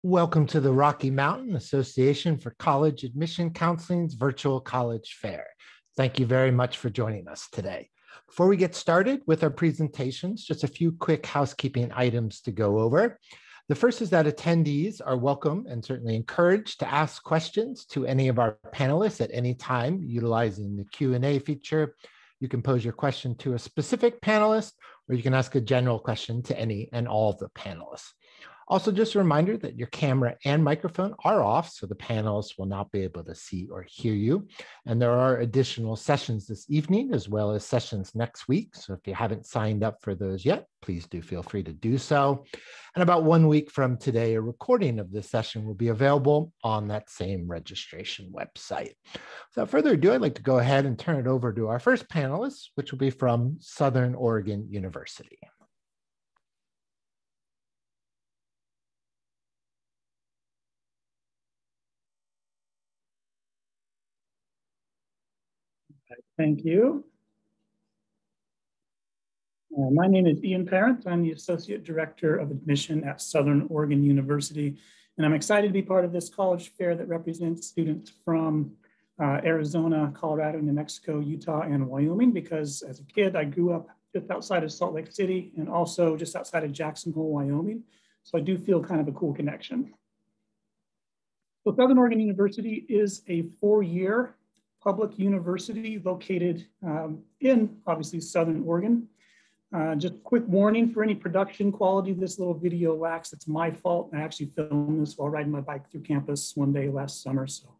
Welcome to the Rocky Mountain Association for College Admission Counseling's virtual college fair. Thank you very much for joining us today. Before we get started with our presentations, just a few quick housekeeping items to go over. The first is that attendees are welcome and certainly encouraged to ask questions to any of our panelists at any time utilizing the Q&A feature. You can pose your question to a specific panelist, or you can ask a general question to any and all of the panelists. Also, just a reminder that your camera and microphone are off, so the panelists will not be able to see or hear you. And there are additional sessions this evening, as well as sessions next week. So if you haven't signed up for those yet, please do feel free to do so. And about 1 week from today, a recording of this session will be available on that same registration website. Without further ado, I'd like to go ahead and turn it over to our first panelist, which will be from Southern Oregon University. Thank you. My name is Ian Parent. I'm the Associate Director of Admission at Southern Oregon University, and I'm excited to be part of this college fair that represents students from Arizona, Colorado, New Mexico, Utah, and Wyoming, because as a kid, I grew up just outside of Salt Lake City and also just outside of Jackson Hole, Wyoming. So I do feel kind of a cool connection. So Southern Oregon University is a 4-year public university located in, obviously, Southern Oregon. Just a quick warning for any production quality this little video lacks. It's my fault. I actually filmed this while riding my bike through campus one day last summer. So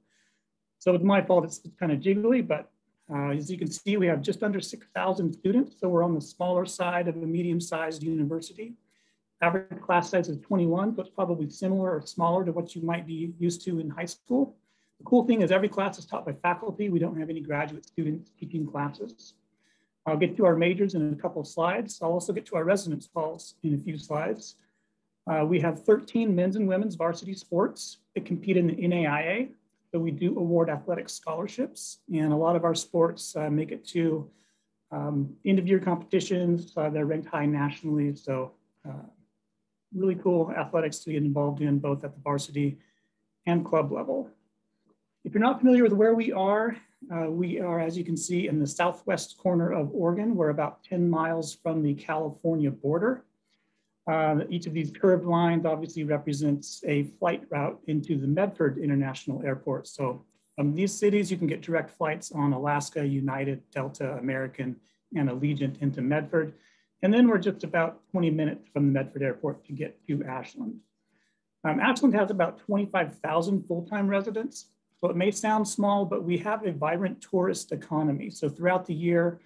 it's my fault. It's kind of jiggly, but as you can see, we have just under 6,000 students. So we're on the smaller side of a medium-sized university. Average class size is 21, so it's probably similar or smaller to what you might be used to in high school. The cool thing is every class is taught by faculty. We don't have any graduate students teaching classes. I'll get to our majors in a couple of slides. I'll also get to our residence halls in a few slides. We have 13 men's and women's varsity sports that compete in the NAIA. So we do award athletic scholarships, and a lot of our sports make it to end of year competitions. They're ranked high nationally. So really cool athletics to get involved in, both at the varsity and club level. If you're not familiar with where we are, as you can see, in the southwest corner of Oregon. We're about 10 miles from the California border. Each of these curved lines obviously represents a flight route into the Medford International Airport. So from these cities, you can get direct flights on Alaska, United, Delta, American, and Allegiant into Medford. And then we're just about 20 minutes from the Medford Airport to get to Ashland. Ashland has about 25,000 full-time residents. So it may sound small, but we have a vibrant tourist economy. So throughout the year,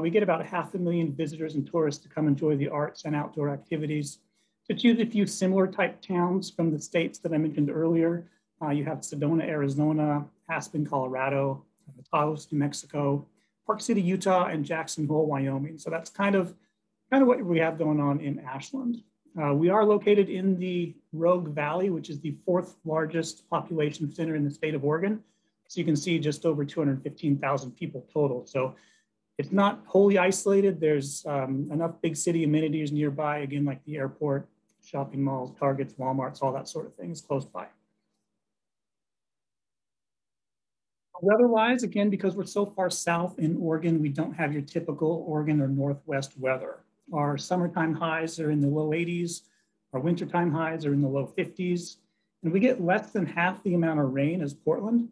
we get about 500,000 visitors and tourists to come enjoy the arts and outdoor activities. To choose a few similar type towns from the states that I mentioned earlier, you have Sedona, Arizona, Aspen, Colorado, Taos, New Mexico, Park City, Utah, and Jackson Hole, Wyoming. So that's kind of what we have going on in Ashland. We are located in the Rogue Valley, which is the 4th largest population center in the state of Oregon. So you can see just over 215,000 people total. So it's not wholly isolated. There's enough big city amenities nearby, again, like the airport, shopping malls, Targets, Walmarts, all that sort of thing is close by. Weather-wise, again, because we're so far south in Oregon, we don't have your typical Oregon or Northwest weather. Our summertime highs are in the low 80s. Our wintertime highs are in the low 50s. And we get less than half the amount of rain as Portland.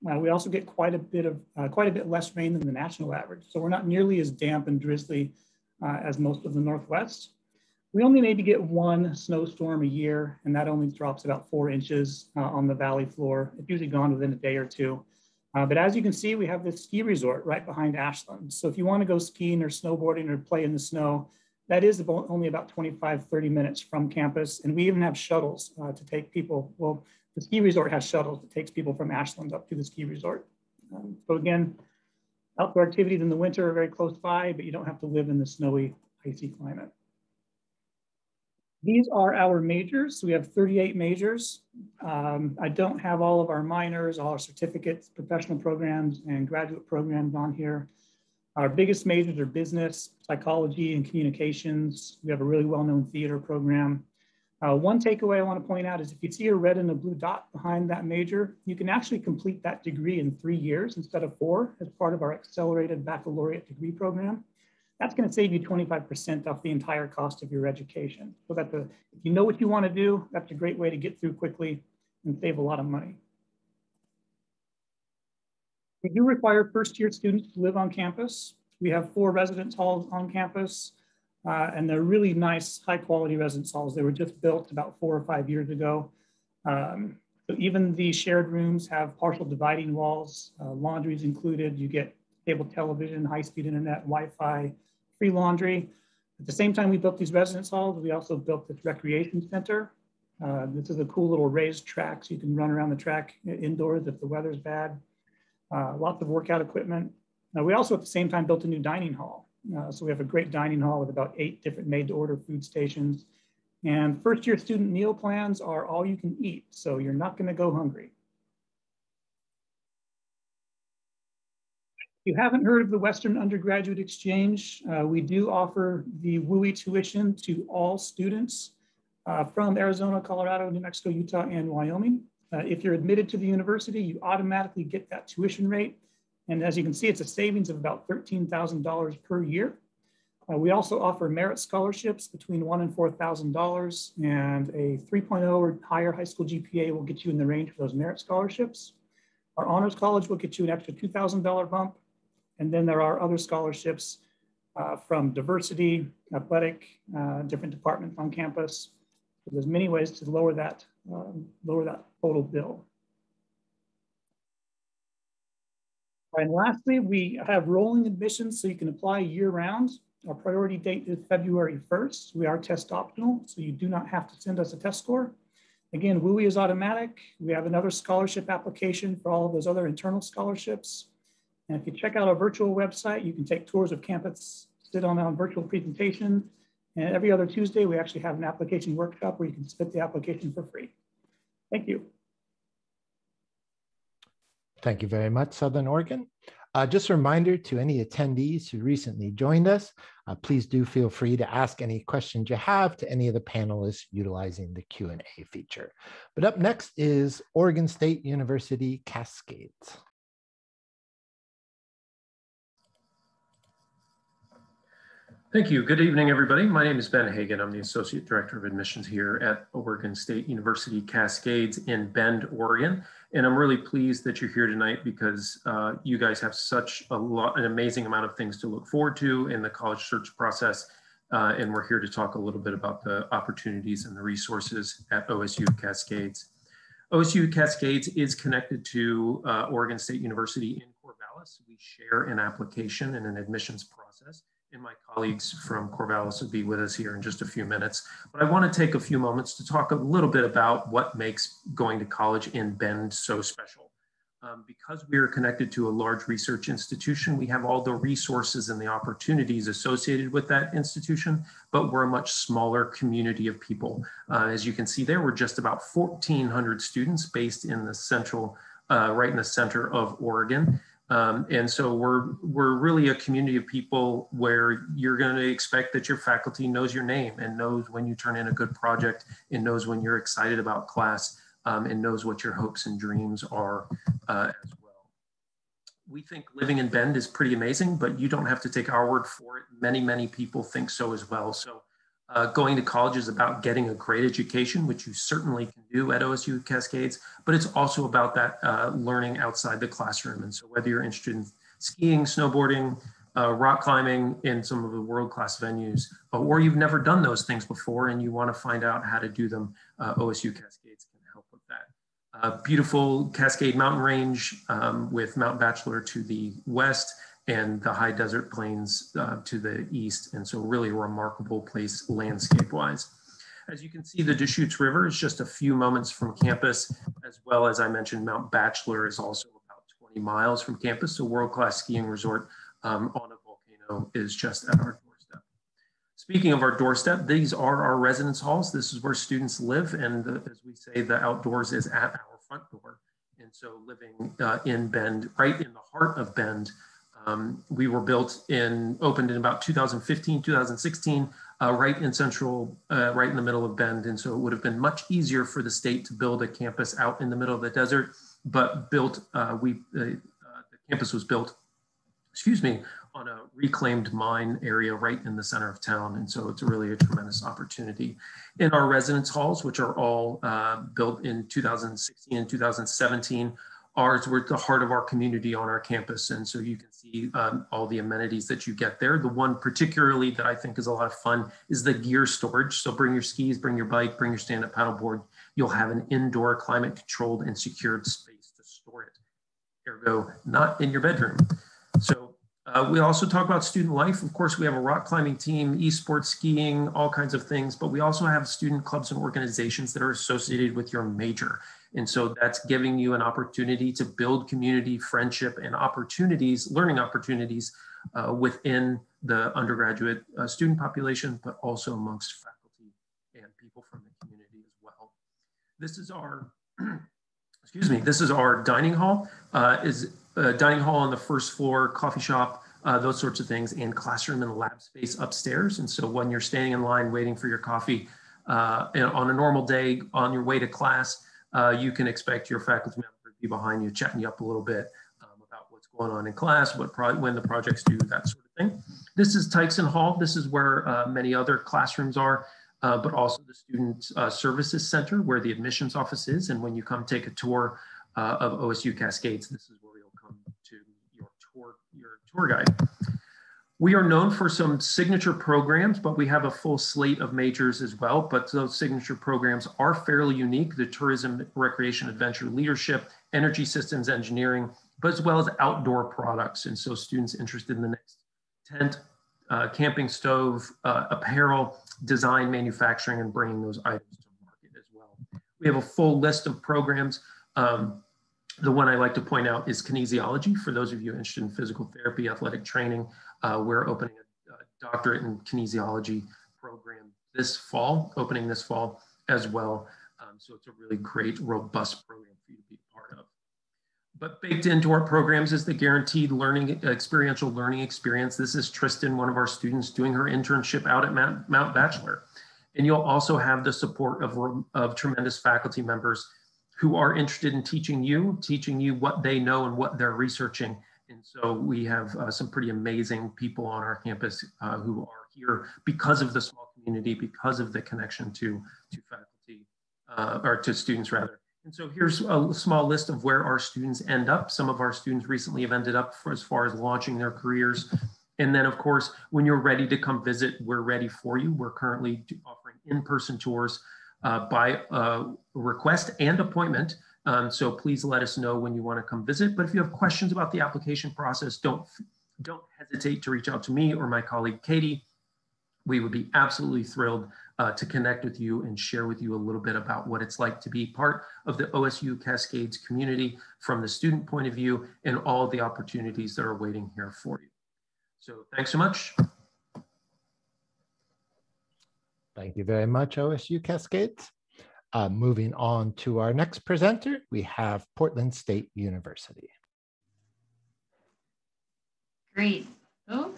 We also get quite a bit less rain than the national average. So we're not nearly as damp and drizzly as most of the Northwest. We only maybe get 1 snowstorm a year, and that only drops about 4 inches on the valley floor. It's usually gone within a day or two. But as you can see, we have this ski resort right behind Ashland. So if you want to go skiing or snowboarding or play in the snow, that is only about 25-30 minutes from campus. And we even have shuttles to take people. Well, the ski resort has shuttles that takes people from Ashland up to the ski resort. So again, outdoor activities in the winter are very close by, but you don't have to live in the snowy, icy climate. These are our majors. So we have 38 majors. I don't have all of our minors, all our certificates, professional programs, and graduate programs on here. Our biggest majors are business, psychology, and communications. We have a really well-known theater program. One takeaway I want to point out is if you see a red and a blue dot behind that major, you can actually complete that degree in 3 years instead of 4 as part of our accelerated baccalaureate degree program. That's going to save you 25% off the entire cost of your education. So that if you know what you want to do, that's a great way to get through quickly and save a lot of money. We do require first-year students to live on campus. We have 4 residence halls on campus. And they're really nice, high quality residence halls. They were just built about 4 or 5 years ago. So even the shared rooms have partial dividing walls, laundry is included. You get cable television, high-speed internet, Wi-Fi, free laundry. At the same time we built these residence halls, we also built this recreation center. This is a cool little raised track, so you can run around the track indoors if the weather's bad. Lots of workout equipment. We also at the same time built a new dining hall. So we have a great dining hall with about 8 different made-to-order food stations. And first-year student meal plans are all you can eat, so you're not going to go hungry. If you haven't heard of the Western Undergraduate Exchange, we do offer the WUI tuition to all students from Arizona, Colorado, New Mexico, Utah, and Wyoming. If you're admitted to the university, you automatically get that tuition rate. And as you can see, it's a savings of about $13,000 per year. We also offer merit scholarships between $1,000 and $4,000, and a 3.0 or higher high school GPA will get you in the range for those merit scholarships. Our honors college will get you an extra $2,000 bump. And then there are other scholarships from diversity, athletic, different departments on campus. So there's many ways to lower that total bill. And lastly, we have rolling admissions, so you can apply year-round. Our priority date is February 1st. We are test optional, so you do not have to send us a test score. Again, WUI is automatic. We have another scholarship application for all of those other internal scholarships. And if you check out our virtual website, you can take tours of campus, sit on virtual presentations. And every other Tuesday, we actually have an application workshop where you can submit the application for free. Thank you. Thank you very much, Southern Oregon. Just a reminder to any attendees who recently joined us, please do feel free to ask any questions you have to any of the panelists utilizing the Q&A feature. But up next is Oregon State University Cascades. Thank you. Good evening, everybody. My name is Ben Hagan. I'm the Associate Director of Admissions here at Oregon State University Cascades in Bend, Oregon. And I'm really pleased that you're here tonight because you guys have such an amazing amount of things to look forward to in the college search process. And we're here to talk a little bit about the opportunities and the resources at OSU Cascades. OSU Cascades is connected to Oregon State University in Corvallis. We share an application and an admissions process. And my colleagues from Corvallis will be with us here in just a few minutes. But I want to take a few moments to talk a little bit about what makes going to college in Bend so special. Because we are connected to a large research institution, we have all the resources and the opportunities associated with that institution, but we're a much smaller community of people. As you can see there, we're just about 1,400 students based in the central, right in the center of Oregon. And so we're really a community of people where you're going to expect that your faculty knows your name and knows when you turn in a good project and knows when you're excited about class and knows what your hopes and dreams are as well. We think living in Bend is pretty amazing, but you don't have to take our word for it. Many, many people think so as well. So going to college is about getting a great education, which you certainly can do at OSU Cascades, but it's also about that learning outside the classroom. And so whether you're interested in skiing, snowboarding, rock climbing in some of the world-class venues, or you've never done those things before and you want to find out how to do them, OSU Cascades can help with that. Beautiful Cascade Mountain Range with Mount Bachelor to the west and the high desert plains to the east. And so really a remarkable place landscape-wise. As you can see, the Deschutes River is just a few moments from campus, as well as I mentioned, Mount Bachelor is also about 20 miles from campus. So world-class skiing resort on a volcano is just at our doorstep. Speaking of our doorstep, these are our residence halls. This is where students live. And as we say, the outdoors is at our front door. And so living in Bend, right in the heart of Bend, we were opened in about 2015, 2016, right in central, right in the middle of Bend. And so it would have been much easier for the state to build a campus out in the middle of the desert, but the campus was built, excuse me, on a reclaimed mine area right in the center of town. And so it's really a tremendous opportunity. In our residence halls, which are all built in 2016 and 2017, ours were at the heart of our community on our campus. And so you can see all the amenities that you get there. The one particularly that I think is a lot of fun is the gear storage. So bring your skis, bring your bike, bring your stand-up paddleboard. You'll have an indoor climate controlled and secured space to store it. Ergo, not in your bedroom. So we also talk about student life. Of course, we have a rock climbing team, esports, skiing, all kinds of things, but we also have student clubs and organizations that are associated with your major. And so that's giving you an opportunity to build community, friendship, and opportunities, learning opportunities within the undergraduate student population, but also amongst faculty and people from the community as well. This is our, excuse me, this is our dining hall. Dining hall on the first floor, coffee shop, those sorts of things, and classroom and lab space upstairs. And so when you're standing in line waiting for your coffee on a normal day on your way to class, you can expect your faculty member to be behind you, chatting you up a little bit about what's going on in class, when the project's due, that sort of thing. This is Tyson Hall. This is where many other classrooms are, but also the Student Services Center, where the admissions office is. And when you come take a tour of OSU Cascades, this is where you'll come to your tour guide. We are known for some signature programs, but we have a full slate of majors as well. But those signature programs are fairly unique: the tourism, recreation, adventure, leadership, energy systems engineering, but as well as outdoor products. And so students interested in the next tent, camping stove, apparel, design, manufacturing, and bringing those items to market as well. We have a full list of programs. The one I like to point out is kinesiology. For those of you interested in physical therapy, athletic training, we're opening a doctorate in kinesiology program opening this fall as well. So it's a really great, robust program for you to be a part of. But baked into our programs is the guaranteed experiential learning experience. This is Tristan, one of our students, doing her internship out at Mount Bachelor. And you'll also have the support of tremendous faculty members who are interested in teaching you what they know and what they're researching. And so we have some pretty amazing people on our campus who are here because of the small community, because of the connection to faculty, or to students rather. And so here's a small list of where our students end up. Some of our students recently have ended up as far as launching their careers. And then of course, when you're ready to come visit, we're ready for you. We're currently offering in-person tours by request and appointment. So please let us know when you want to come visit. But if you have questions about the application process, don't hesitate to reach out to me or my colleague, Katie. We would be absolutely thrilled to connect with you and share with you a little bit about what it's like to be part of the OSU Cascades community from the student point of view and all the opportunities that are waiting here for you. So thanks so much. Thank you very much, OSU Cascades. Moving on to our next presenter, we have Portland State University. Great. Oh,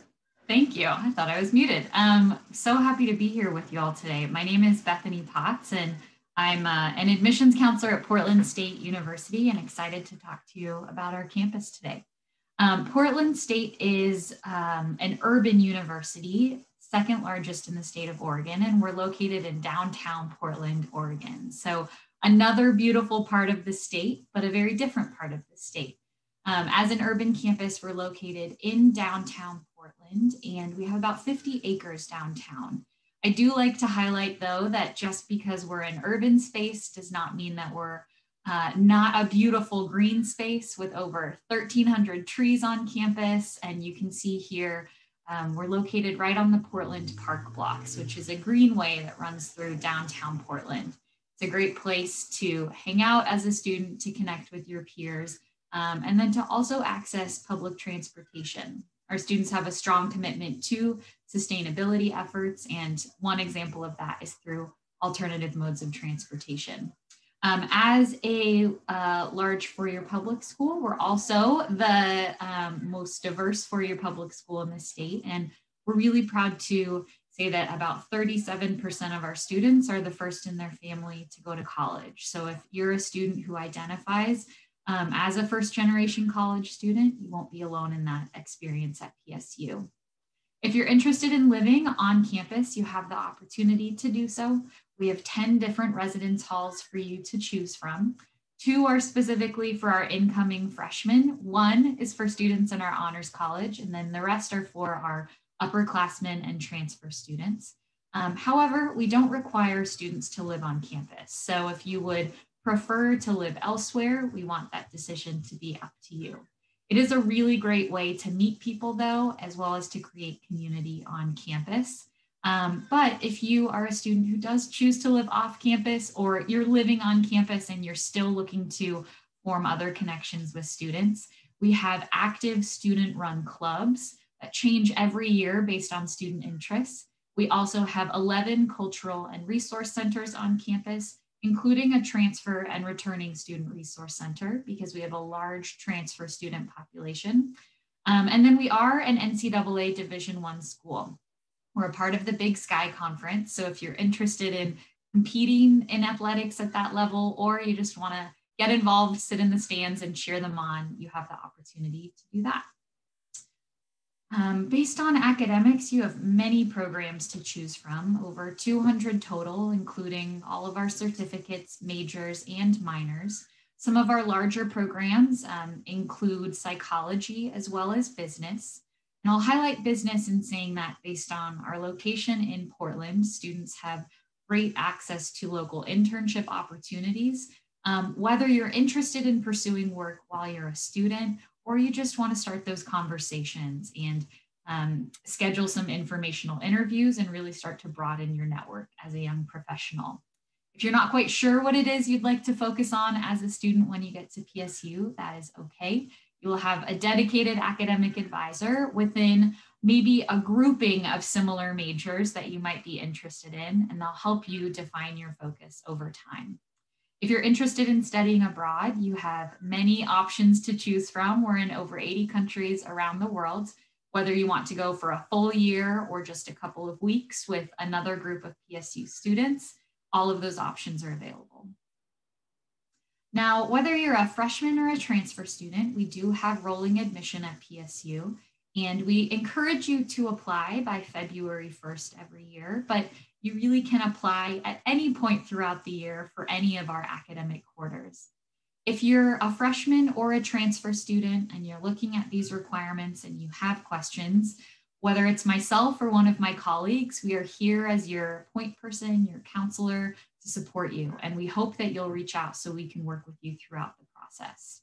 thank you. I thought I was muted. So happy to be here with you all today. My name is Bethany Potts, and I'm an admissions counselor at Portland State University, and excited to talk to you about our campus today. Portland State is an urban university, second largest in the state of Oregon, and we're located in downtown Portland, Oregon. So another beautiful part of the state, but a very different part of the state. As an urban campus, we're located in downtown Portland, and we have about 50 acres downtown. I do like to highlight, though, that just because we're an urban space does not mean that we're not a beautiful green space with over 1,300 trees on campus. And you can see here, we're located right on the Portland Park Blocks, which is a greenway that runs through downtown Portland. It's a great place to hang out as a student, to connect with your peers, and then to also access public transportation. Our students have a strong commitment to sustainability efforts, and one example of that is through alternative modes of transportation. As a large four-year public school, we're also the most diverse four-year public school in the state, and we're really proud to say that about 37% of our students are the first in their family to go to college. So if you're a student who identifies as a first-generation college student, you won't be alone in that experience at PSU. If you're interested in living on campus, you have the opportunity to do so. We have 10 different residence halls for you to choose from. 2 are specifically for our incoming freshmen. 1 is for students in our honors college, and then the rest are for our upperclassmen and transfer students. However, we don't require students to live on campus. So if you would prefer to live elsewhere, we want that decision to be up to you. It is a really great way to meet people though, as well as to create community on campus. But if you are a student who does choose to live off campus, or you're living on campus and you're still looking to form other connections with students, we have active student-run clubs that change every year based on student interests. We also have 11 cultural and resource centers on campus, including a transfer and returning student resource center, because we have a large transfer student population. And then we are an NCAA Division I school. We're a part of the Big Sky Conference. So if you're interested in competing in athletics at that level, or you just want to get involved, sit in the stands and cheer them on, you have the opportunity to do that. Based on academics, you have many programs to choose from, over 200 total, including all of our certificates, majors, and minors. Some of our larger programs include psychology as well as business. And I'll highlight business in saying that based on our location in Portland, students have great access to local internship opportunities. Whether you're interested in pursuing work while you're a student, or you just want to start those conversations and schedule some informational interviews and really start to broaden your network as a young professional. If you're not quite sure what it is you'd like to focus on as a student when you get to PSU, that is okay. You will have a dedicated academic advisor within maybe a grouping of similar majors that you might be interested in, and they'll help you define your focus over time. If you're interested in studying abroad, you have many options to choose from. We're in over 80 countries around the world. Whether you want to go for a full year or just a couple of weeks with another group of PSU students, all of those options are available. Now, whether you're a freshman or a transfer student, we do have rolling admission at PSU, and we encourage you to apply by February 1st every year, but you really can apply at any point throughout the year for any of our academic quarters. If you're a freshman or a transfer student and you're looking at these requirements and you have questions, whether it's myself or one of my colleagues, we are here as your point person, your counselor, to support you. And we hope that you'll reach out so we can work with you throughout the process.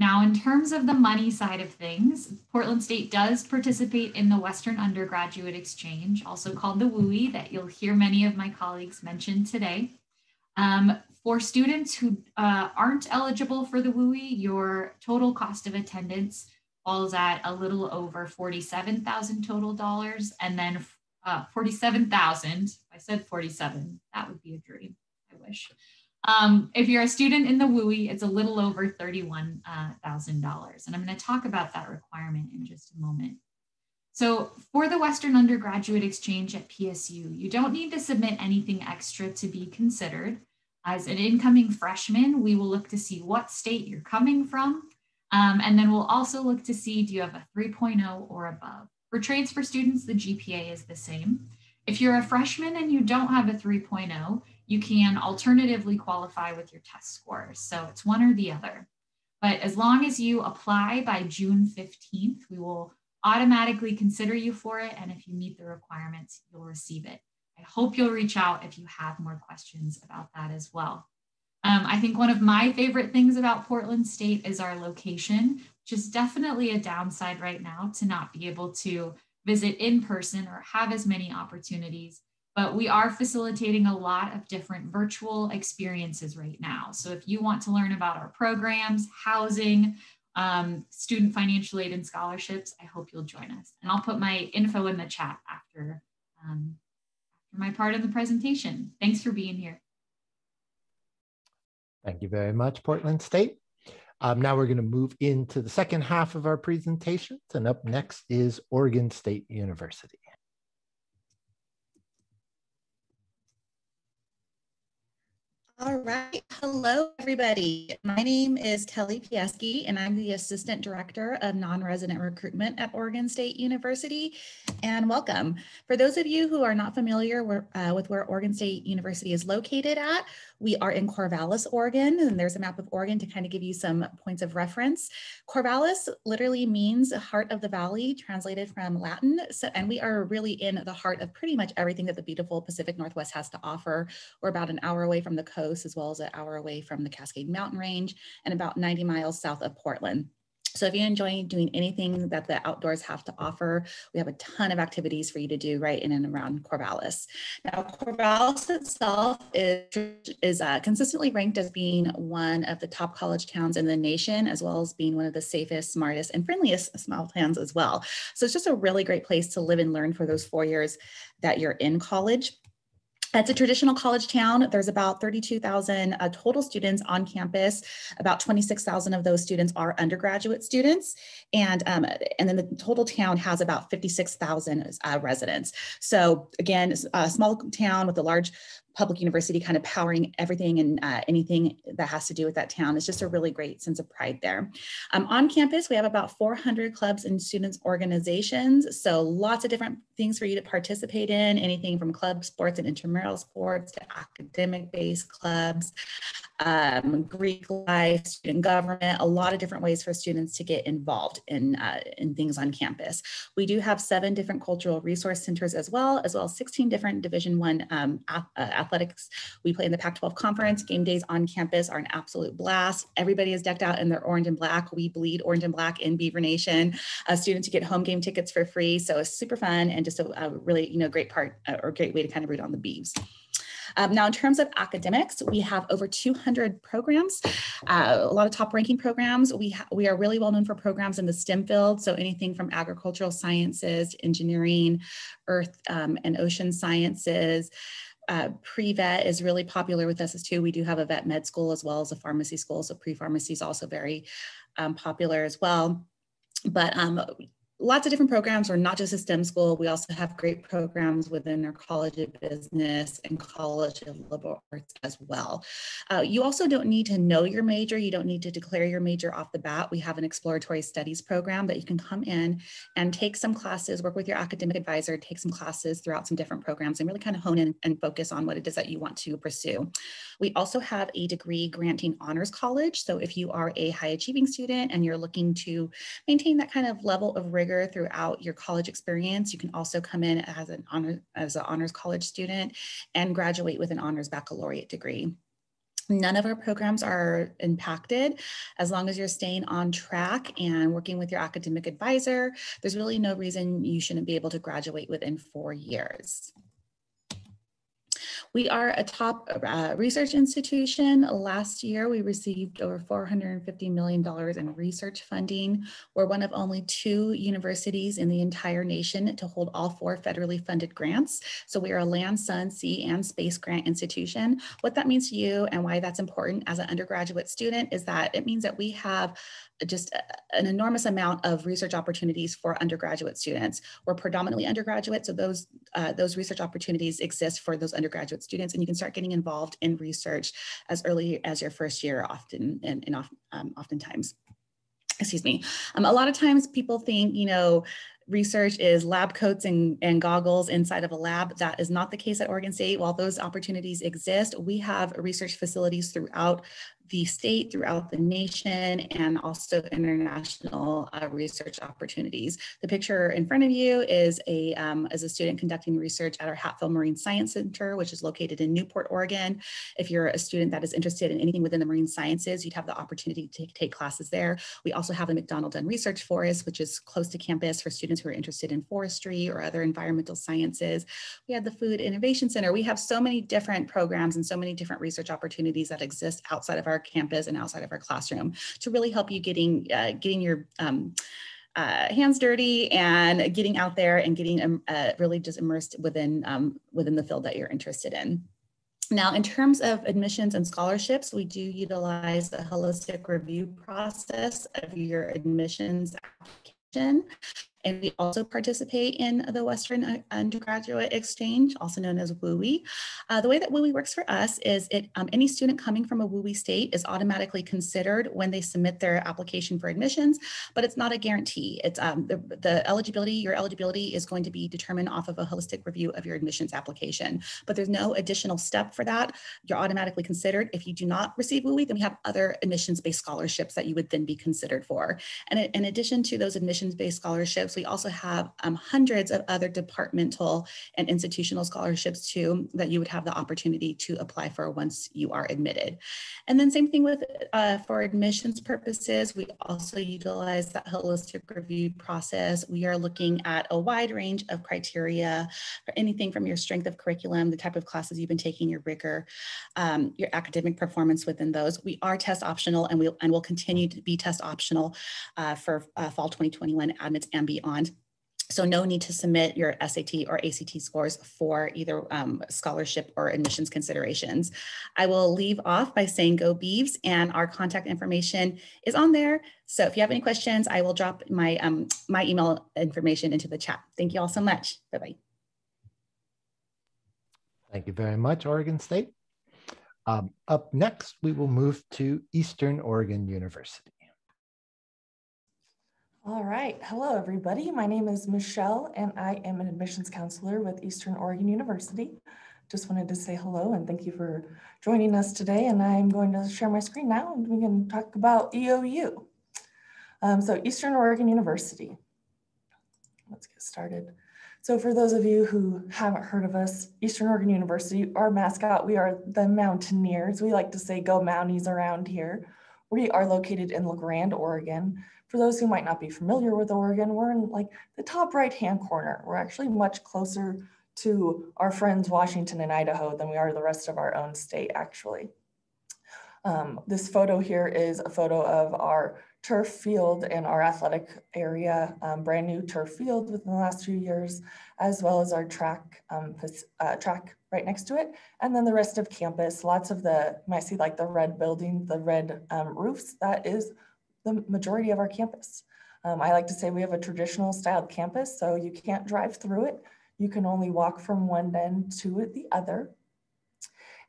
Now, in terms of the money side of things, Portland State does participate in the Western Undergraduate Exchange, also called the WUI, that you'll hear many of my colleagues mention today. For students who aren't eligible for the WUI, your total cost of attendance falls at a little over $47,000 total dollars, and then 47,000. I said 47, that would be a dream, I wish. If you're a student in the WUI, it's a little over $31,000. And I'm going to talk about that requirement in just a moment. So for the Western Undergraduate Exchange at PSU, you don't need to submit anything extra to be considered. As an incoming freshman, we will look to see what state you're coming from. And then we'll also look to see, do you have a 3.0 or above? For transfer students, the GPA is the same. If you're a freshman and you don't have a 3.0, you can alternatively qualify with your test scores. So it's one or the other. But as long as you apply by June 15th, we will automatically consider you for it. And if you meet the requirements, you'll receive it. I hope you'll reach out if you have more questions about that as well. I think one of my favorite things about Portland State is our location, which is definitely a downside right now to not be able to visit in person or have as many opportunities, but we are facilitating a lot of different virtual experiences right now. So if you want to learn about our programs, housing, student financial aid and scholarships, I hope you'll join us. And I'll put my info in the chat after my part of the presentation. Thanks for being here. Thank you very much, Portland State. Now we're going to move into the second half of our presentations, and up next is Oregon State University. All right. Hello, everybody. My name is Kelly Pieski, and I'm the Assistant Director of Non-Resident Recruitment at Oregon State University. And welcome. For those of you who are not familiar with where Oregon State University is located at, we are in Corvallis, Oregon, and there's a map of Oregon to kind of give you some points of reference. Corvallis literally means heart of the valley, translated from Latin. And we are really in the heart of pretty much everything that the beautiful Pacific Northwest has to offer. We're about an hour away from the coast, as well as an hour away from the Cascade Mountain Range, and about 90 miles south of Portland. So if you enjoy doing anything that the outdoors have to offer, we have a ton of activities for you to do right in and around Corvallis. Now, Corvallis itself is consistently ranked as being one of the top college towns in the nation, as well as being one of the safest, smartest, and friendliest small towns as well. So it's just a really great place to live and learn for those 4 years that you're in college. It's a traditional college town. There's about 32,000 total students on campus. About 26,000 of those students are undergraduate students. And then the total town has about 56,000 residents. So again, a small town with a large public university kind of powering everything and anything that has to do with that town. It's just a really great sense of pride there. On campus, we have about 400 clubs and students organizations. So lots of different things for you to participate in, anything from club sports and intramural sports to academic-based clubs, Greek life, student government, a lot of different ways for students to get involved in things on campus. We do have 7 different cultural resource centers as well as 16 different Division I athletics. We play in the Pac-12 conference. Game days on campus are an absolute blast. Everybody is decked out in their orange and black. We bleed orange and black in Beaver Nation. Students get home game tickets for free. So it's super fun and just a really great part or great way to kind of root on the Beavs. Now, in terms of academics, we have over 200 programs, a lot of top ranking programs. We are really well known for programs in the STEM field. So anything from agricultural sciences, engineering, earth and ocean sciences. Pre-vet is really popular with us too. We do have a vet med school as well as a pharmacy school. So pre-pharmacy is also very popular as well. But lots of different programs. We're not just a STEM school. We also have great programs within our College of Business and College of Liberal Arts as well. You also don't need to know your major. You don't need to declare your major off the bat. We have an exploratory studies program that you can come in and take some classes, work with your academic advisor, take some classes throughout some different programs and really kind of hone in and focus on what it is that you want to pursue. We also have a degree granting honors college. So if you are a high achieving student and you're looking to maintain that kind of level of rigor throughout your college experience, you can also come in as an honors college student and graduate with an honors baccalaureate degree. None of our programs are impacted as long as you're staying on track and working with your academic advisor. There's really no reason you shouldn't be able to graduate within 4 years. We are a top research institution. Last year, we received over $450 million in research funding. We're one of only 2 universities in the entire nation to hold all 4 federally funded grants. So we are a land, sun, sea, and space grant institution. What that means to you and why that's important as an undergraduate student is that it means that we have just an enormous amount of research opportunities for undergraduate students. We're predominantly undergraduate, so those research opportunities exist for those undergraduate students, and you can start getting involved in research as early as your first year, oftentimes. Excuse me. A lot of times people think, research is lab coats and goggles inside of a lab. That is not the case at Oregon State. While those opportunities exist, we have research facilities throughout the state, throughout the nation, and also international research opportunities. The picture in front of you is a student conducting research at our Hatfield Marine Science Center, which is located in Newport, Oregon. If you're a student that is interested in anything within the marine sciences, you'd have the opportunity to take classes there. We also have the McDonald Dunn Research Forest, which is close to campus for students who are interested in forestry or other environmental sciences. We have the Food Innovation Center. We have so many different programs and so many different research opportunities that exist outside of our campus and outside of our classroom to really help you getting your hands dirty and getting out there and getting really just immersed within the field that you're interested in. Now, in terms of admissions and scholarships, we do utilize the holistic review process of your admissions application. And we also participate in the Western Undergraduate Exchange, also known as WUI. The way that WUI works for us is any student coming from a WUI state is automatically considered when they submit their application for admissions, but it's not a guarantee. It's your eligibility is going to be determined off of a holistic review of your admissions application, but there's no additional step for that. You're automatically considered. If you do not receive WUI, then we have other admissions-based scholarships that you would then be considered for. And in addition to those admissions-based scholarships, we also have hundreds of other departmental and institutional scholarships too that you would have the opportunity to apply for once you are admitted. And then same thing with for admissions purposes, we also utilize that holistic review process. We are looking at a wide range of criteria for anything from your strength of curriculum, the type of classes you've been taking, your rigor, your academic performance within those. We are test optional and will continue to be test optional for fall 2021 admits and beyond. So no need to submit your SAT or ACT scores for either scholarship or admissions considerations. I will leave off by saying go Beavs, and our contact information is on there. So if you have any questions, I will drop my, my email information into the chat. Thank you all so much. Bye-bye. Thank you very much, Oregon State. Up next, we will move to Eastern Oregon University. All right. Hello, everybody. My name is Michelle, and I am an admissions counselor with Eastern Oregon University. Just wanted to say hello and thank you for joining us today. And I'm going to share my screen now and we can talk about EOU. So Eastern Oregon University. Let's get started. So for those of you who haven't heard of us, Eastern Oregon University, our mascot, we are the Mountaineers. We like to say go Mounties around here. We are located in La Grande, Oregon. For those who might not be familiar with Oregon, we're in like the top right-hand corner. We're actually much closer to our friends Washington and Idaho than we are the rest of our own state, actually. This photo here is a photo of our turf field in our athletic area, brand new turf field within the last few years, as well as our track right next to it. And then the rest of campus, lots of you might see like the red building, the red roofs, that is the majority of our campus. I like to say we have a traditional styled campus, so you can't drive through it. You can only walk from one end to the other.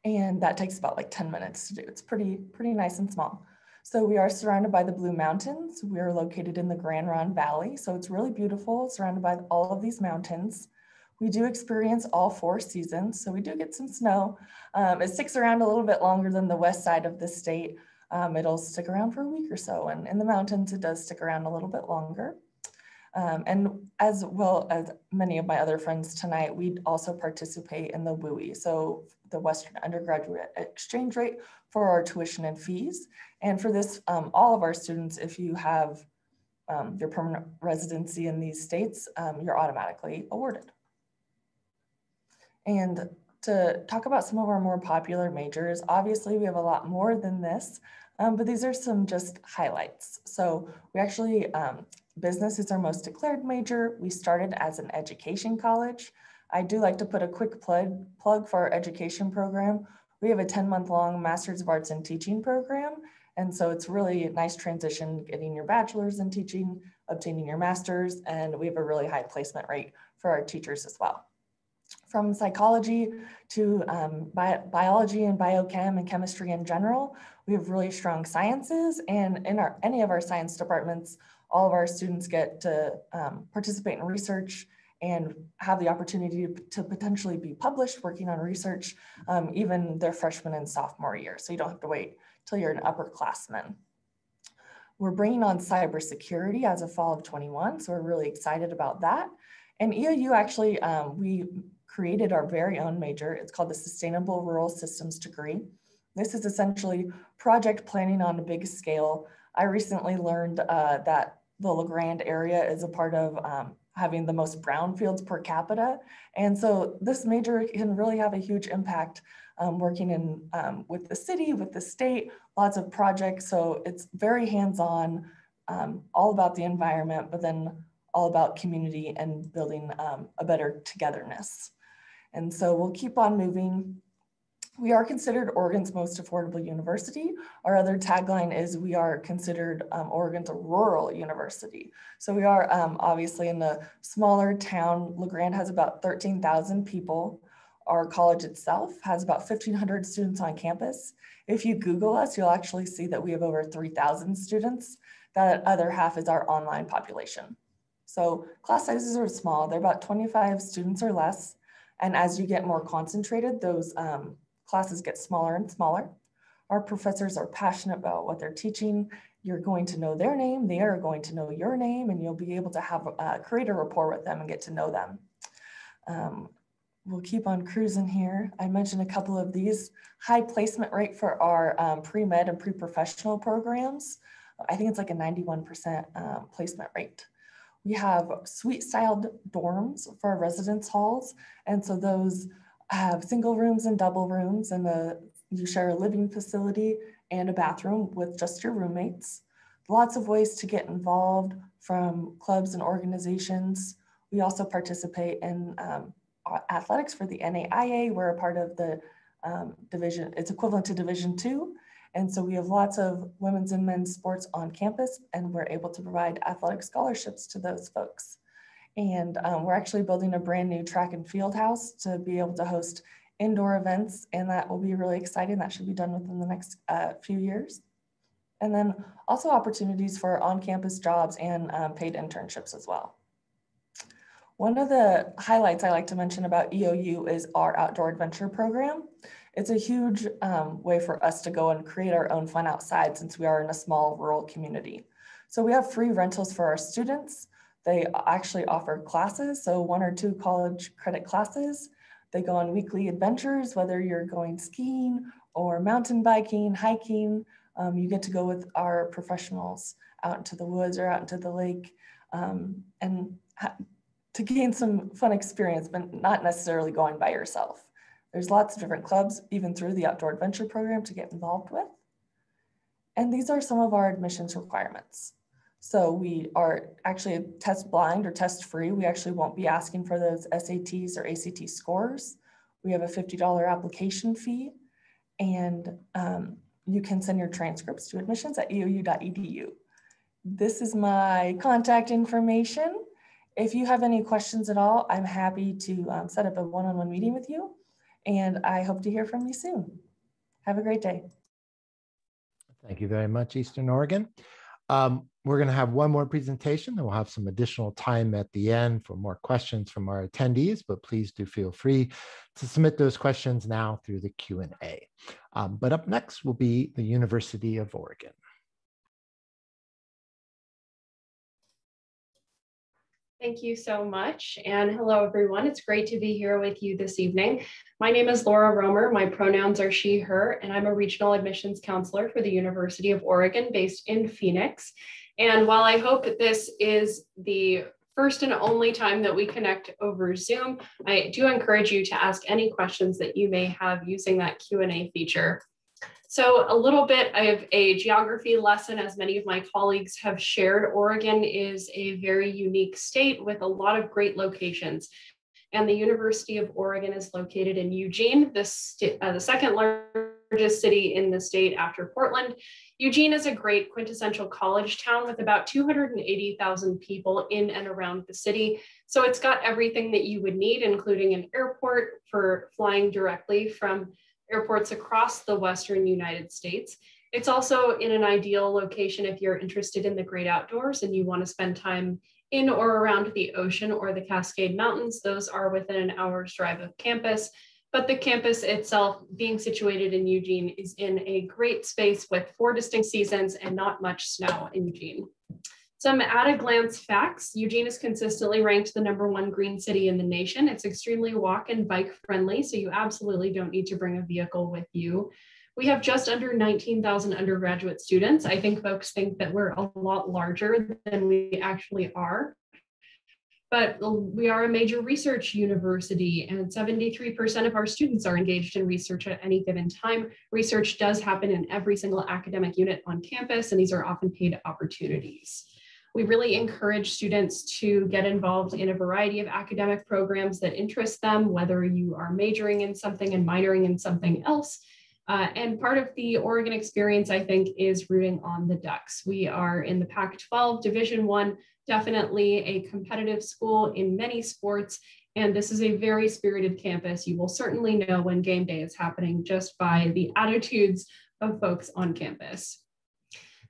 And that takes about like 10 minutes to do. It's pretty nice and small. So we are surrounded by the Blue Mountains. We are located in the Grand Ronde Valley. So it's really beautiful, surrounded by all of these mountains. We do experience all 4 seasons. So we do get some snow. It sticks around a little bit longer than the west side of the state. It'll stick around for a week or so. And in the mountains, it does stick around a little bit longer. And as well as many of my other friends tonight, we also participate in the WUI, so the Western Undergraduate Exchange rate for our tuition and fees. And for this, all of our students, if you have your permanent residency in these states, you're automatically awarded. And to talk about some of our more popular majors, obviously we have a lot more than this, but these are some just highlights. So we actually, business is our most declared major. We started as an education college. I do like to put a quick plug for our education program. We have a 10-month-long Master's of Arts in Teaching program. And so it's really a nice transition getting your bachelor's in teaching, obtaining your master's, and we have a really high placement rate for our teachers as well. From psychology to biology and biochem and chemistry in general, we have really strong sciences, and in any of our science departments, all of our students get to participate in research and have the opportunity to potentially be published working on research, even their freshman and sophomore year. So you don't have to wait till you're an upperclassman. We're bringing on cybersecurity as of fall of 21, so we're really excited about that. And EOU actually, we created our very own major. It's called the Sustainable Rural Systems degree. This is essentially project planning on a big scale. I recently learned that the La Grande area is a part of having the most brownfields per capita. And so this major can really have a huge impact working in with the city, with the state, lots of projects. So it's very hands-on, all about the environment, but then all about community and building a better togetherness. And so we'll keep on moving. We are considered Oregon's most affordable university. Our other tagline is we are considered Oregon's rural university. So we are obviously in the smaller town. LeGrand has about 13,000 people. Our college itself has about 1,500 students on campus. If you Google us, you'll actually see that we have over 3,000 students. That other half is our online population. So class sizes are small. They're about 25 students or less. And as you get more concentrated, those classes get smaller and smaller. Our professors are passionate about what they're teaching. You're going to know their name, they are going to know your name, and you'll be able to have create a rapport with them and get to know them. We'll keep on cruising here. I mentioned a couple of these. High placement rate for our pre-med and pre-professional programs. I think it's like a 91% placement rate. We have suite-styled dorms for our residence halls. And so those have single rooms and double rooms, and you share a living facility and a bathroom with just your roommates. Lots of ways to get involved from clubs and organizations. We also participate in athletics for the NAIA. We're a part of the division, it's equivalent to Division II. And so we have lots of women's and men's sports on campus, and we're able to provide athletic scholarships to those folks. And we're actually building a brand new track and field house to be able to host indoor events, and that will be really exciting. That should be done within the next few years. And then also opportunities for on-campus jobs and paid internships as well. One of the highlights I like to mention about EOU is our outdoor adventure program. It's a huge way for us to go and create our own fun outside, since we are in a small rural community. So we have free rentals for our students. They actually offer classes, so 1 or 2 college credit classes. They go on weekly adventures, whether you're going skiing or mountain biking, hiking. You get to go with our professionals out into the woods or out into the lake and to gain some fun experience, but not necessarily going by yourself. There's lots of different clubs, even through the outdoor adventure program, to get involved with. And these are some of our admissions requirements. So we are actually test blind or test free. We actually won't be asking for those SATs or ACT scores. We have a $50 application fee, and you can send your transcripts to admissions@eou.edu. This is my contact information. If you have any questions at all, I'm happy to set up a one-on-one meeting with you, and I hope to hear from you soon. Have a great day. Thank you very much, Eastern Oregon. We're going to have one more presentation, and we'll have some additional time at the end for more questions from our attendees, but please do feel free to submit those questions now through the Q&A. But up next will be the University of Oregon. Thank you so much. And hello, everyone. It's great to be here with you this evening. My name is Laura Romer. My pronouns are she, her, and I'm a regional admissions counselor for the University of Oregon based in Phoenix. And while I hope that this is the first and only time that we connect over Zoom, I do encourage you to ask any questions that you may have using that Q&A feature. So a little bit of a geography lesson, as many of my colleagues have shared. Oregon is a very unique state with a lot of great locations. And the University of Oregon is located in Eugene, the second largest city in the state after Portland. Eugene is a great quintessential college town with about 280,000 people in and around the city. So it's got everything that you would need, including an airport for flying directly from airports across the Western United States. It's also in an ideal location if you're interested in the great outdoors and you want to spend time in or around the ocean or the Cascade Mountains. Those are within an hour's drive of campus, but the campus itself, being situated in Eugene, is in a great space with 4 distinct seasons and not much snow in Eugene. Some at-a-glance facts: Eugene is consistently ranked the #1 green city in the nation. It's extremely walk and bike friendly, so you absolutely don't need to bring a vehicle with you. We have just under 19,000 undergraduate students. I think folks think that we're a lot larger than we actually are. But we are a major research university, and 73% of our students are engaged in research at any given time. Research does happen in every single academic unit on campus, and these are often paid opportunities. We really encourage students to get involved in a variety of academic programs that interest them, whether you are majoring in something and minoring in something else. And part of the Oregon experience, I think, is rooting on the Ducks. We are in the Pac-12 Division I, definitely a competitive school in many sports. And this is a very spirited campus. You will certainly know when game day is happening just by the attitudes of folks on campus.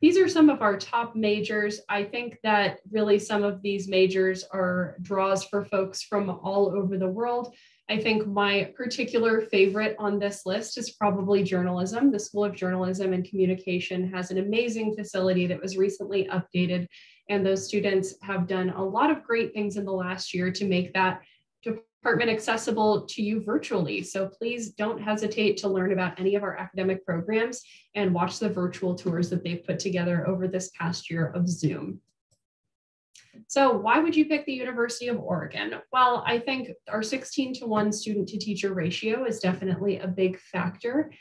These are some of our top majors. I think that really some of these majors are draws for folks from all over the world. I think my particular favorite on this list is probably journalism. The School of Journalism and Communication has an amazing facility that was recently updated, and those students have done a lot of great things in the last year to make that department accessible to you virtually. So please don't hesitate to learn about any of our academic programs and watch the virtual tours that they've put together over this past year of Zoom. So why would you pick the University of Oregon? Well, I think our 16:1 student to teacher ratio is definitely a big factor.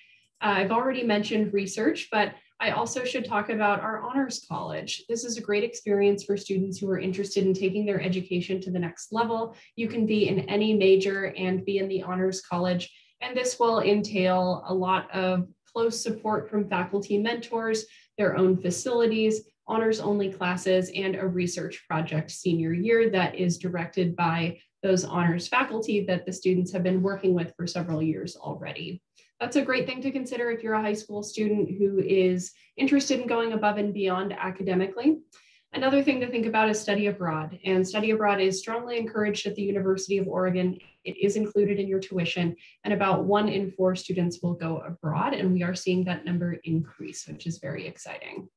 I've already mentioned research, but I also should talk about our honors college. This is a great experience for students who are interested in taking their education to the next level. You can be in any major and be in the honors college, and this will entail a lot of close support from faculty mentors, their own facilities, honors only classes, and a research project senior year that is directed by those honors faculty that the students have been working with for several years already. That's a great thing to consider if you're a high school student who is interested in going above and beyond academically. Another thing to think about is study abroad, and study abroad is strongly encouraged at the University of Oregon. It is included in your tuition, and about 1 in 4 students will go abroad, and we are seeing that number increase, which is very exciting.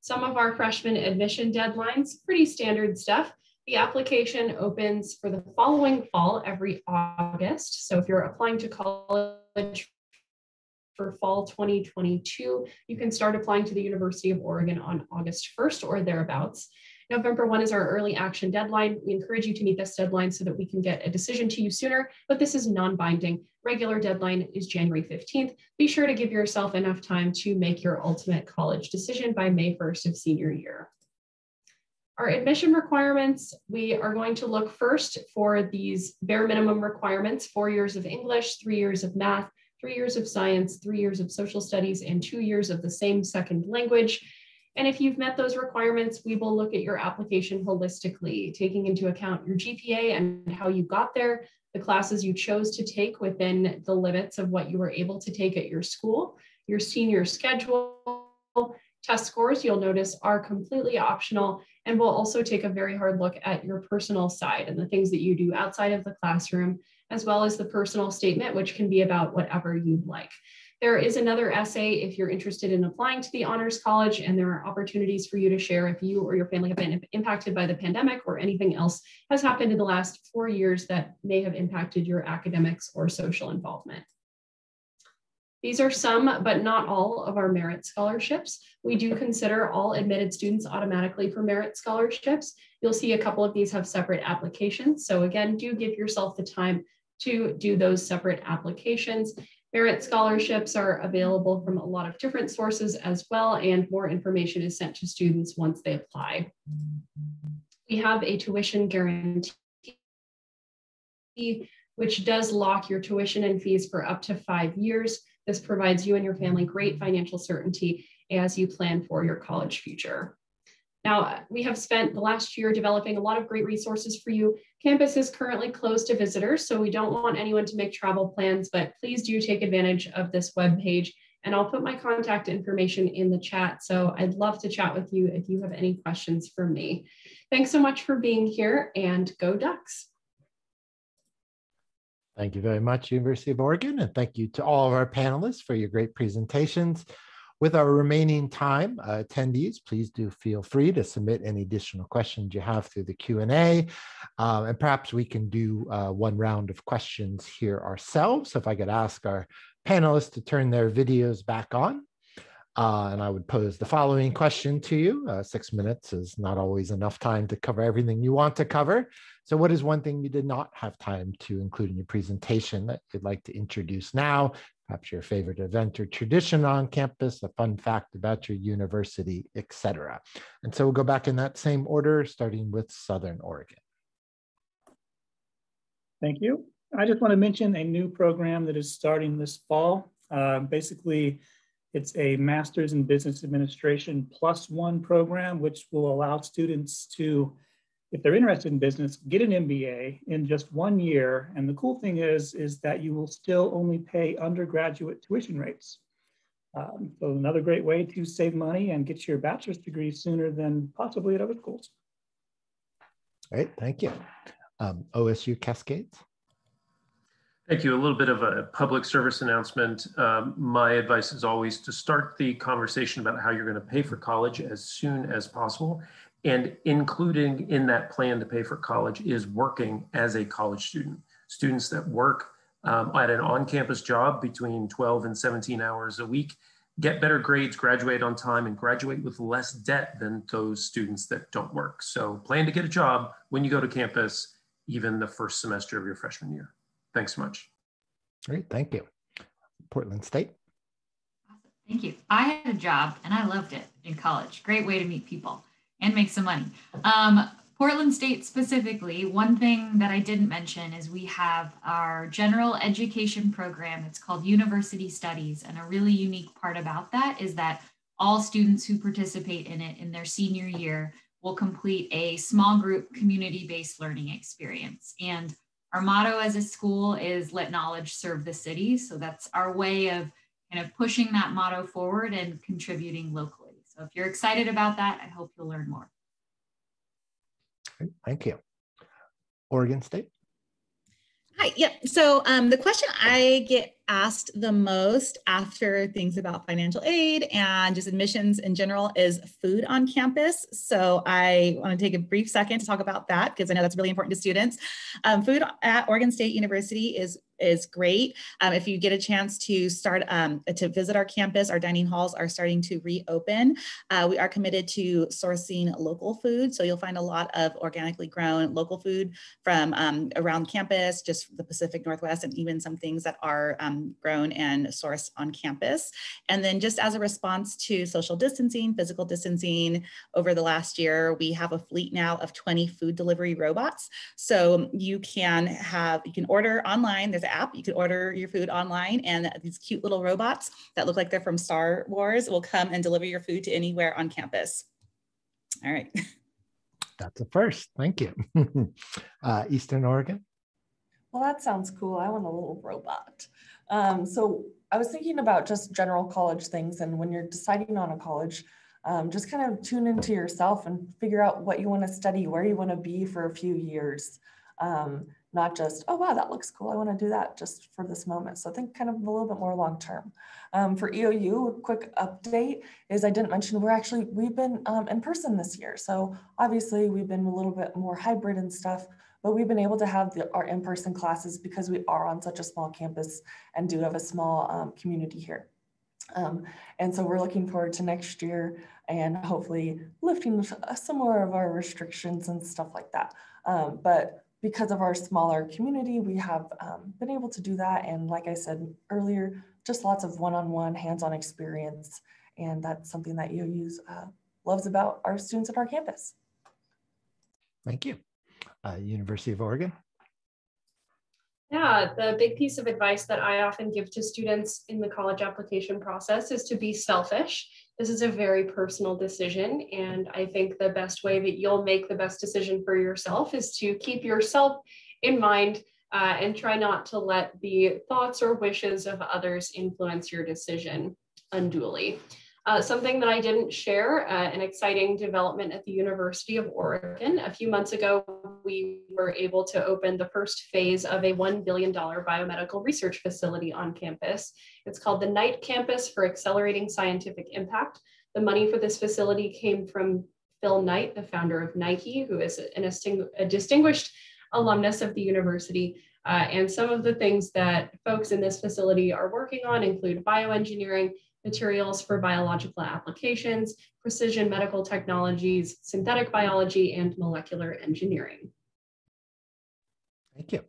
Some of our freshman admission deadlines, pretty standard stuff. The application opens for the following fall every August. So if you're applying to college for fall 2022, you can start applying to the University of Oregon on August 1st or thereabouts. November 1 is our early action deadline. We encourage you to meet this deadline so that we can get a decision to you sooner, but this is non-binding. Regular deadline is January 15th. Be sure to give yourself enough time to make your ultimate college decision by May 1st of senior year. Our admission requirements, we are going to look first for these bare minimum requirements: 4 years of English, 3 years of math, 3 years of science, 3 years of social studies, and 2 years of the same second language. And if you've met those requirements, we will look at your application holistically, taking into account your GPA and how you got there, the classes you chose to take within the limits of what you were able to take at your school, your senior schedule. Test scores, you'll notice, are completely optional, and we'll also take a very hard look at your personal side and the things that you do outside of the classroom, as well as the personal statement, which can be about whatever you'd like. There is another essay if you're interested in applying to the Honors College, and there are opportunities for you to share if you or your family have been impacted by the pandemic or anything else has happened in the last 4 years that may have impacted your academics or social involvement. These are some, but not all, of our merit scholarships. We do consider all admitted students automatically for merit scholarships. You'll see a couple of these have separate applications. So again, do give yourself the time to do those separate applications. Merit scholarships are available from a lot of different sources as well, and more information is sent to students once they apply. We have a tuition guarantee, which does lock your tuition and fees for up to 5 years. This provides you and your family great financial certainty as you plan for your college future. Now, we have spent the last year developing a lot of great resources for you. Campus is currently closed to visitors, so we don't want anyone to make travel plans, but please do take advantage of this webpage, and I'll put my contact information in the chat. So I'd love to chat with you if you have any questions for me. Thanks so much for being here, and go Ducks. Thank you very much, University of Oregon, and thank you to all of our panelists for your great presentations. With our remaining time, attendees, please do feel free to submit any additional questions you have through the Q&A, and perhaps we can do one round of questions here ourselves. So if I could ask our panelists to turn their videos back on, and I would pose the following question to you. 6 minutes is not always enough time to cover everything you want to cover. So what is one thing you did not have time to include in your presentation that you'd like to introduce now perhaps your favorite event or tradition on campus, a fun fact about your university, etc. And so we'll go back in that same order, starting with Southern Oregon. Thank you. I just want to mention a new program that is starting this fall. Basically, it's a Master's in Business Administration +1 program, which will allow students to, if they're interested in business, get an MBA in just 1 year. And the cool thing is that you will still only pay undergraduate tuition rates. So another great way to save money and get your bachelor's degree sooner than possibly at other schools. Great, thank you. OSU Cascades. Thank you. A little bit of a public service announcement. My advice is always to start the conversation about how you're going to pay for college as soon as possible. And including in that plan to pay for college is working as a college student. Students that work at an on-campus job between 12 and 17 hours a week get better grades, graduate on time, and graduate with less debt than those students that don't work. So plan to get a job when you go to campus, even the first semester of your freshman year. Thanks so much. Great, thank you. Portland State. Awesome. Thank you. I had a job and I loved it in college. Great way to meet people and make some money. Portland State specifically, one thing that I didn't mention is we have our general education program. It's called University Studies. And a really unique part about that is that all students who participate in it in their senior year will complete a small group community-based learning experience. And our motto as a school is let knowledge serve the city. So that's our way of kind of pushing that motto forward and contributing locally. So if you're excited about that, I hope you'll learn more. Thank you. Oregon State. Hi, yeah. So the question I get asked the most after things about financial aid and just admissions in general is food on campus. So I want to take a brief second to talk about that because I know that's really important to students. Food at Oregon State University is great. If you get a chance to to visit our campus, our dining halls are starting to reopen. We are committed to sourcing local food. So you'll find a lot of organically grown local food from around campus, just the Pacific Northwest, and even some things that are grown and sourced on campus. And then just as a response to social distancing, physical distancing, over the last year, we have a fleet now of 20 food delivery robots. So you can order online. There's an app, you can order your food online, and these cute little robots that look like they're from Star Wars will come and deliver your food to anywhere on campus. All right. That's a first, thank you. Eastern Oregon. Well, that sounds cool. I want a little robot. So I was thinking about just general college things. And when you're deciding on a college, just kind of tune into yourself and figure out what you want to study, where you want to be for a few years. Not just, oh, wow, that looks cool. I want to do that just for this moment. So I think kind of a little bit more long-term. For EOU, a quick update is I didn't mention we've been in person this year. So obviously we've been a little bit more hybrid and stuff, but we've been able to have our in-person classes because we are on such a small campus and do have a small community here. And so we're looking forward to next year and hopefully lifting some more of our restrictions and stuff like that. But because of our smaller community, we have been able to do that. And like I said earlier, just lots of one-on-one hands-on experience. And that's something that EOU loves about our students at our campus. Thank you. University of Oregon. Yeah, the big piece of advice that I often give to students in the college application process is to be selfish. This is a very personal decision, and I think the best way that you'll make the best decision for yourself is to keep yourself in mind and try not to let the thoughts or wishes of others influence your decision unduly. Something that I didn't share, an exciting development at the University of Oregon. A few months ago, we were able to open the first phase of a $1 billion biomedical research facility on campus. It's called the Knight Campus for Accelerating Scientific Impact. The money for this facility came from Phil Knight, the founder of Nike, who is a distinguished alumnus of the university. And some of the things that folks in this facility are working on include bioengineering, materials for biological applications, precision medical technologies, synthetic biology, and molecular engineering. Thank you.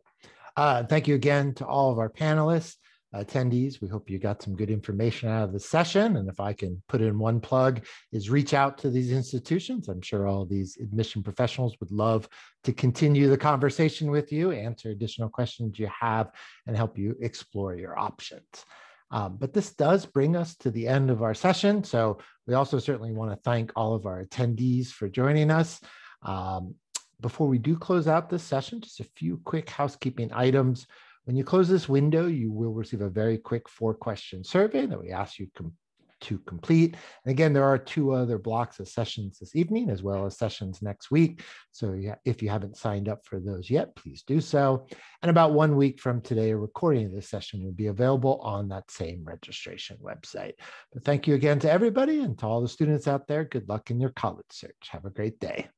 Thank you again to all of our panelists. attendees, we hope you got some good information out of the session. And if I can put in one plug, is reach out to these institutions. I'm sure all these admission professionals would love to continue the conversation with you, answer additional questions you have, and help you explore your options. But this does bring us to the end of our session. So we also certainly want to thank all of our attendees for joining us. Before we do close out this session, just a few quick housekeeping items. When you close this window, you will receive a very quick 4-question survey that we ask you to complete. And again, there are 2 other blocks of sessions this evening, as well as sessions next week. So if you haven't signed up for those yet, please do so. And about 1 week from today, a recording of this session will be available on that same registration website. But thank you again to everybody, and to all the students out there, good luck in your college search. Have a great day.